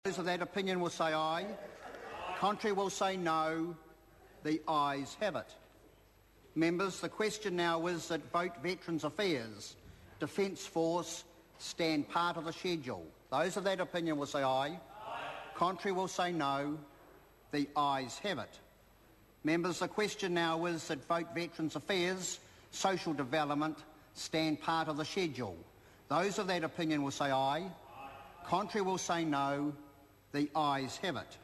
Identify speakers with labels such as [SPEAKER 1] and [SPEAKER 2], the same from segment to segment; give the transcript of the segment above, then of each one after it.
[SPEAKER 1] Those of that opinion will say aye. Contrary will say no. The ayes have it. Members, the question now is that Vote Veterans Affairs, Defence Force stand part of the schedule. Those of that opinion will say aye. Contrary will say no. The ayes have it. Members, the question now is that Vote Veterans Affairs, Social Development stand part of the schedule. Those of that opinion will say aye. Contrary will say no. The ayes have it.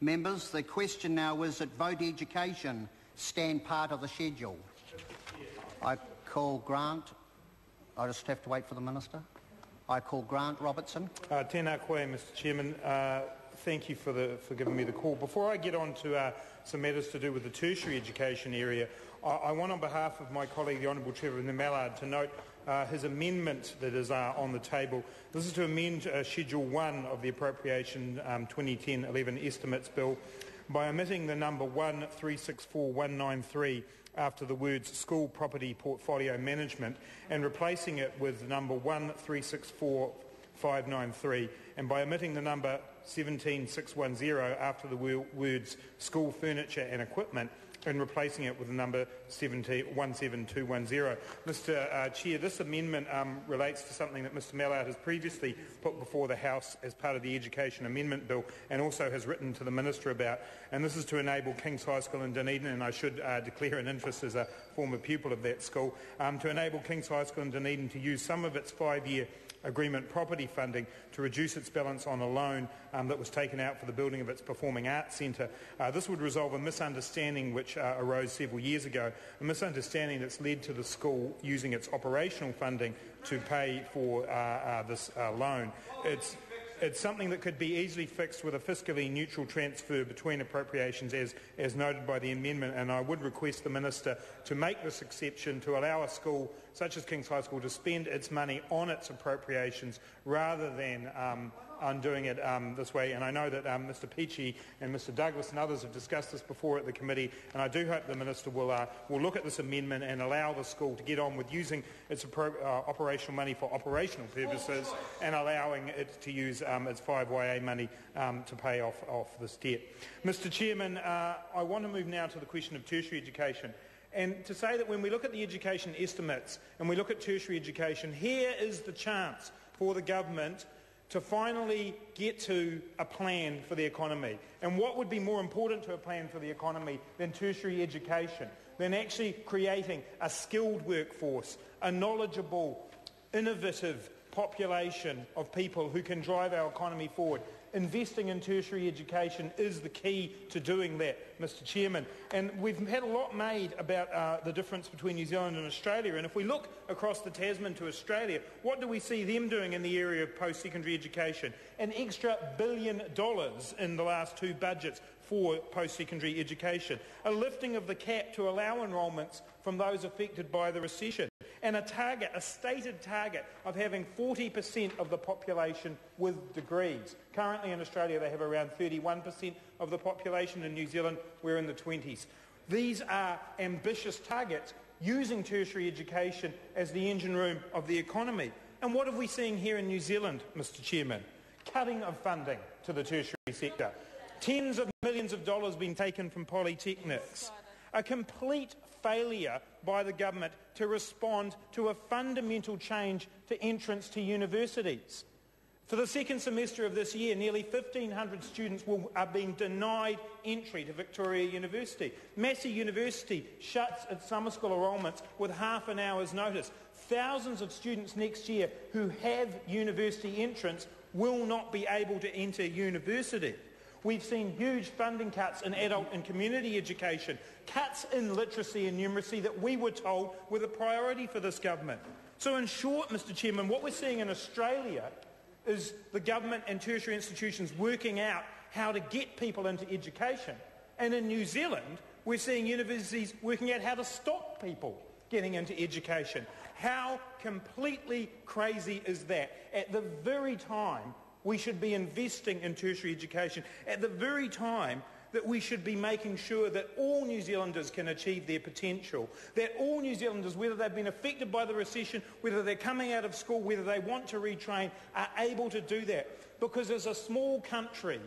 [SPEAKER 1] Members, the question now is that Vote Education stand part of the schedule. I call Grant. I just have to wait for the Minister. I call Grant Robertson.
[SPEAKER 2] Tēnā koe, Mr Chairman. Thank you for giving me the call. Before I get on to some matters to do with the tertiary education area, I want on behalf of my colleague, the Honourable Trevor Mallard, to note his amendment that is on the table. This is to amend Schedule 1 of the Appropriation 2010-11 Estimates Bill by omitting the number 1364193 after the words School Property Portfolio Management and replacing it with the number 1364593, and by omitting the number 17610 after the words School Furniture and Equipment and replacing it with the number 17210. Mr Chair, this amendment relates to something that Mr Mallard has previously put before the House as part of the Education Amendment Bill and also has written to the Minister about, and this is to enable King's High School in Dunedin, and I should declare an interest as a former pupil of that school, to enable King's High School in Dunedin to use some of its 5-year agreement property funding to reduce its balance on a loan that was taken out for the building of its Performing Arts Centre. This would resolve a misunderstanding which arose several years ago, a misunderstanding that's led to the school using its operational funding to pay for this loan. It's something that could be easily fixed with a fiscally neutral transfer between appropriations as noted by the amendment, and I would request the Minister to make this exception to allow a school such as King's High School to spend its money on its appropriations rather than undoing it this way. And I know that Mr Peachy and Mr Douglas and others have discussed this before at the committee, and I do hope the Minister will look at this amendment and allow the school to get on with using its operational money for operational purposes and allowing it to use its 5YA money to pay off this debt. Mr Chairman, I want to move now to the question of tertiary education, and to say that when we look at the education estimates and we look at tertiary education, here is the chance for the government to finally get to a plan for the economy. And what would be more important to a plan for the economy than tertiary education, than actually creating a skilled workforce, a knowledgeable, innovative population of people who can drive our economy forward. Investing in tertiary education is the key to doing that, Mr Chairman. And we've had a lot made about the difference between New Zealand and Australia, and if we look across the Tasman to Australia, what do we see them doing in the area of post-secondary education? An extra $1 billion in the last 2 budgets for post-secondary education, a lifting of the cap to allow enrolments from those affected by the recession, and a stated target of having 40% of the population with degrees. Currently in Australia they have around 31% of the population. In New Zealand we're in the 20s. These are ambitious targets using tertiary education as the engine room of the economy. And what have we seen here in New Zealand, Mr Chairman? Cutting of funding to the tertiary sector. Tens of millions of dollars being taken from polytechnics. A complete failure by the government to respond to a fundamental change to entrance to universities. For the second semester of this year, nearly 1,500 students are being denied entry to Victoria University. Massey University shuts its summer school enrolments with half an hour's notice. Thousands of students next year who have university entrance will not be able to enter university. We've seen huge funding cuts in adult and community education, cuts in literacy and numeracy that we were told were the priority for this government. So in short, Mr Chairman, what we're seeing in Australia is the government and tertiary institutions working out how to get people into education. And in New Zealand, we're seeing universities working out how to stop people getting into education. How completely crazy is that? At the very time we should be investing in tertiary education, at the very time that we should be making sure that all New Zealanders can achieve their potential, that all New Zealanders, whether they've been affected by the recession, whether they're coming out of school, whether they want to retrain, are able to do that. because as a small country,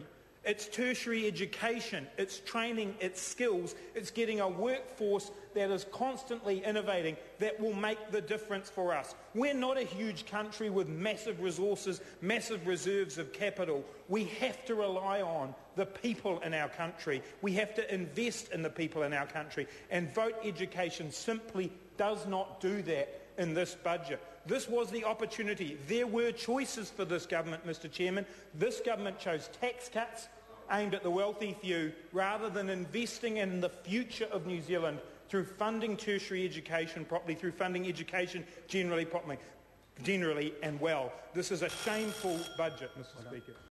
[SPEAKER 2] it's tertiary education, it's training, it's skills, it's getting a workforce that is constantly innovating that will make the difference for us. We're not a huge country with massive resources, massive reserves of capital. We have to rely on the people in our country. We have to invest in the people in our country. And vote education simply does not do that in this budget. This was the opportunity. There were choices for this government, Mr. Chairman. This government chose tax cuts aimed at the wealthy few rather than investing in the future of New Zealand through funding tertiary education properly, through funding education generally and well. This is a shameful budget, Mr. Speaker.